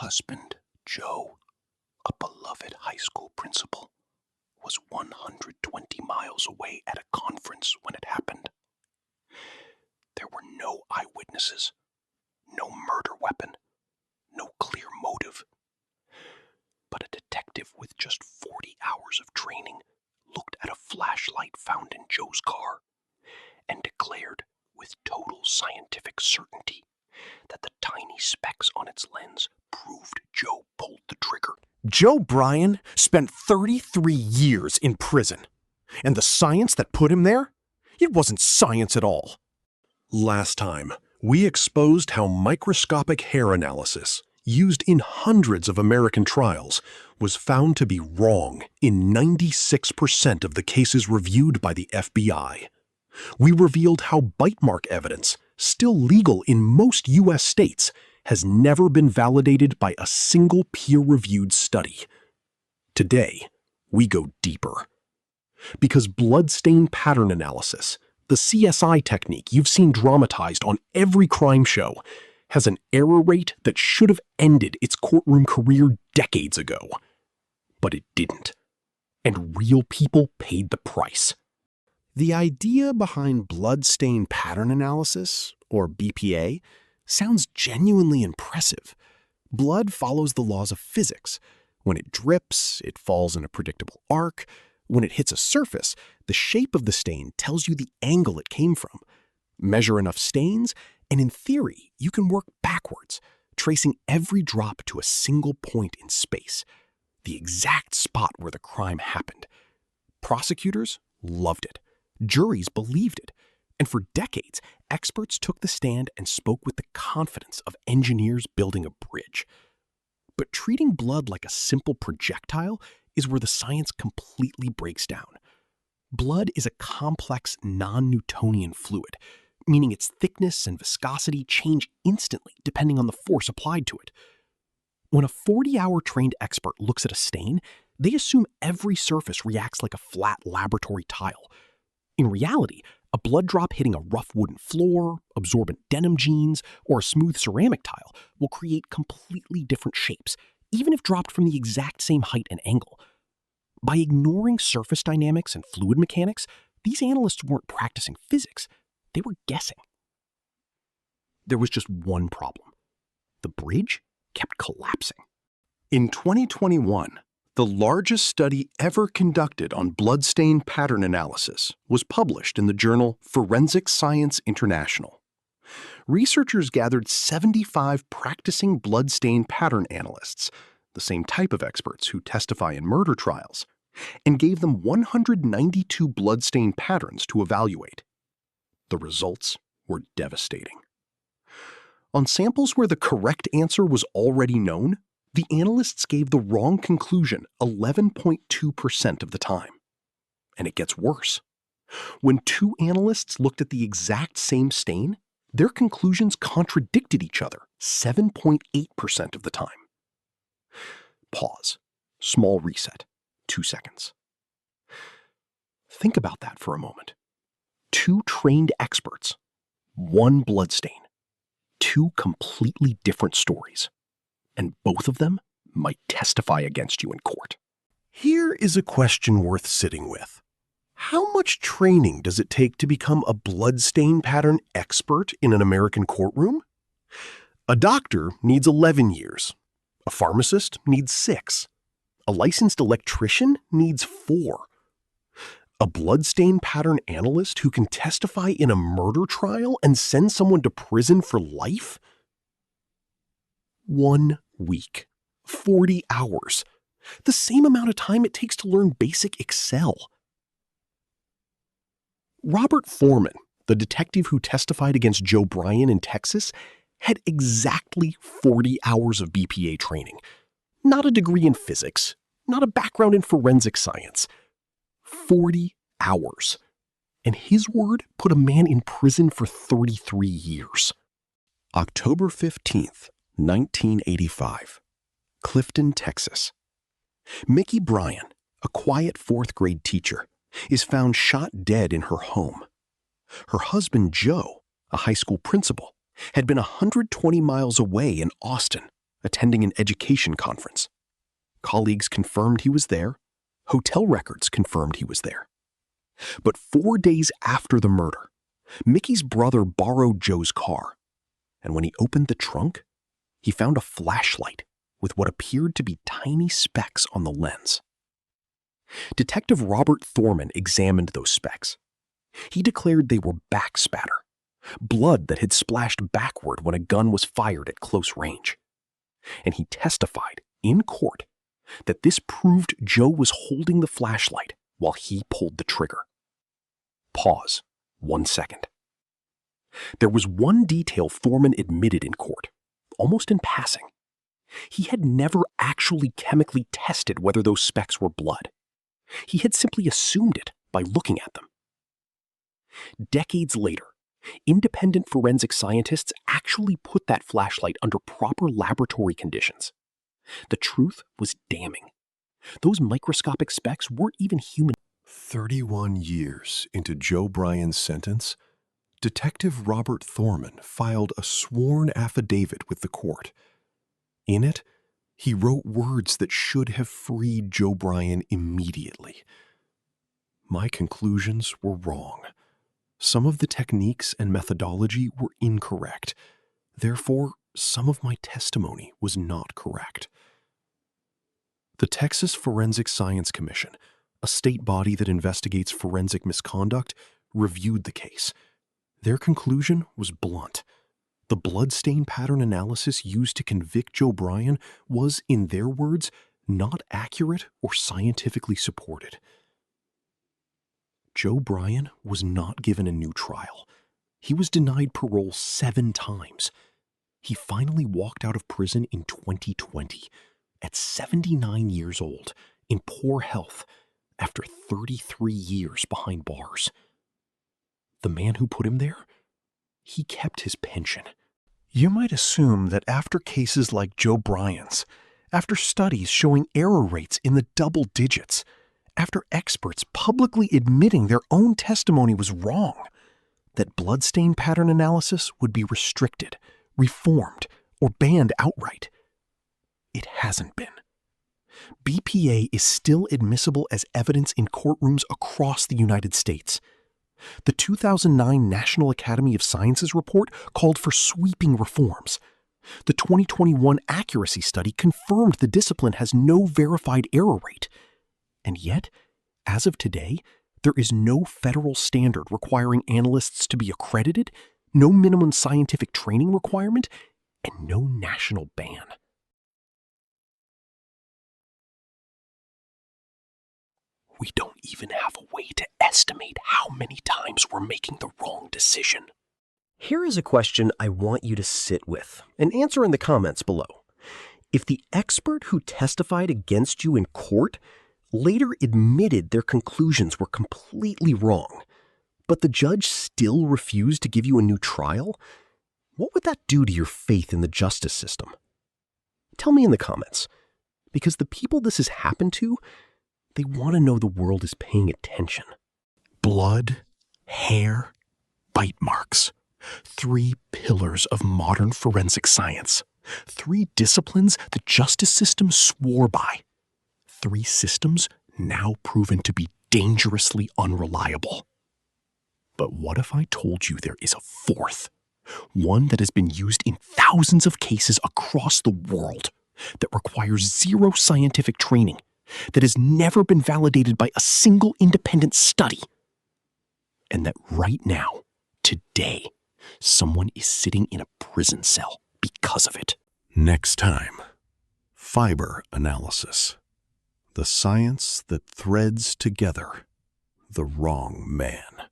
husband, Joe, a beloved high school principal, was 120 miles away at a conference when it happened. There were no eyewitnesses, no murder weapon, no clear motive. But a detective with just 40 hours of training looked at a flashlight found in Joe's car and declared with total scientific certainty that the tiny specks on its lens proved Joe pulled the trigger. Joe Bryan spent 33 years in prison, and the science that put him there? It wasn't science at all. Last time, we exposed how microscopic hair analysis, used in hundreds of American trials, was found to be wrong in 96% of the cases reviewed by the FBI. We revealed how bite mark evidence, still legal in most U.S. states, has never been validated by a single peer-reviewed study. Today, we go deeper. Because bloodstain pattern analysis, the CSI technique you've seen dramatized on every crime show, has an error rate that should have ended its courtroom career decades ago. But it didn't. And real people paid the price. The idea behind bloodstain pattern analysis, or BPA, sounds genuinely impressive. Blood follows the laws of physics. When it drips, it falls in a predictable arc. When it hits a surface, the shape of the stain tells you the angle it came from. Measure enough stains, and in theory, you can work backwards, tracing every drop to a single point in space, the exact spot where the crime happened. Prosecutors loved it. Juries believed it. And for decades, experts took the stand and spoke with the confidence of engineers building a bridge. But treating blood like a simple projectile is where the science completely breaks down. Blood is a complex, non-Newtonian fluid, meaning its thickness and viscosity change instantly depending on the force applied to it. When a 40-hour trained expert looks at a stain, they assume every surface reacts like a flat laboratory tile. In reality, a blood drop hitting a rough wooden floor, absorbent denim jeans, or a smooth ceramic tile will create completely different shapes, even if dropped from the exact same height and angle. By ignoring surface dynamics and fluid mechanics, these analysts weren't practicing physics, they were guessing. There was just one problem. The bridge kept collapsing. In 2021, the largest study ever conducted on bloodstain pattern analysis was published in the journal Forensic Science International. Researchers gathered 75 practicing bloodstain pattern analysts, the same type of experts who testify in murder trials, and gave them 192 bloodstain patterns to evaluate. The results were devastating. On samples where the correct answer was already known, the analysts gave the wrong conclusion 11.2% of the time. And it gets worse. When two analysts looked at the exact same stain, their conclusions contradicted each other 7.8% of the time. Pause. Small reset. 2 seconds. Think about that for a moment. Two trained experts, one bloodstain, two completely different stories. And both of them might testify against you in court. Here is a question worth sitting with. How much training does it take to become a bloodstain pattern expert in an American courtroom? A doctor needs 11 years. A pharmacist needs 6. A licensed electrician needs 4. A bloodstain pattern analyst who can testify in a murder trial and send someone to prison for life? 1 week, 40 hours, the same amount of time it takes to learn basic Excel. Robert Foreman, the detective who testified against Joe Bryan in Texas, had exactly 40 hours of BPA training. Not a degree in physics, not a background in forensic science. 40 hours. And his word put a man in prison for 33 years. October 15th, 1985, Clifton, Texas. Mickey Bryan, a quiet 4th grade teacher, is found shot dead in her home. Her husband, Joe, a high school principal, had been 120 miles away in Austin, attending an education conference. Colleagues confirmed he was there. Hotel records confirmed he was there. But 4 days after the murder, Mickey's brother borrowed Joe's car, and when he opened the trunk, he found a flashlight with what appeared to be tiny specks on the lens. Detective Robert Thorman examined those specks. He declared they were backspatter, blood that had splashed backward when a gun was fired at close range. And he testified in court that this proved Joe was holding the flashlight while he pulled the trigger. Pause 1 second. There was one detail Thorman admitted in court, almost in passing. He had never actually chemically tested whether those specks were blood. He had simply assumed it by looking at them. Decades later, independent forensic scientists actually put that flashlight under proper laboratory conditions. The truth was damning. Those microscopic specks weren't even human. 31 years into Joe Bryan's sentence, Detective Robert Thorman filed a sworn affidavit with the court. In it, he wrote words that should have freed Joe Bryan immediately. My conclusions were wrong. Some of the techniques and methodology were incorrect. Therefore, some of my testimony was not correct. The Texas Forensic Science Commission, a state body that investigates forensic misconduct, reviewed the case. Their conclusion was blunt. The bloodstain pattern analysis used to convict Joe Bryan was, in their words, not accurate or scientifically supported. Joe Bryan was not given a new trial. He was denied parole 7 times. He finally walked out of prison in 2020, at 79 years old, in poor health, after 33 years behind bars. The man who put him there, he kept his pension. You might assume that after cases like Joe Bryan's, after studies showing error rates in the double digits, after experts publicly admitting their own testimony was wrong, that bloodstain pattern analysis would be restricted, reformed, or banned outright. It hasn't been. BPA is still admissible as evidence in courtrooms across the United States. The 2009 National Academy of Sciences report called for sweeping reforms. The 2021 accuracy study confirmed the discipline has no verified error rate. And yet, as of today, there is no federal standard requiring analysts to be accredited, no minimum scientific training requirement, and no national ban. We don't even have a way to estimate how many times we're making the wrong decision. Here is a question I want you to sit with and answer in the comments below. If the expert who testified against you in court later admitted their conclusions were completely wrong, but the judge still refused to give you a new trial, what would that do to your faith in the justice system? Tell me in the comments, because the people this has happened to, they want to know the world is paying attention. Blood, hair, bite marks. 3 pillars of modern forensic science. 3 disciplines the justice system swore by. 3 systems now proven to be dangerously unreliable. But what if I told you there is a 4th? One that has been used in thousands of cases across the world, that requires 0 scientific training, that has never been validated by a single independent study, and that right now, today, someone is sitting in a prison cell because of it. Next time, fiber analysis. The science that threads together the wrong man.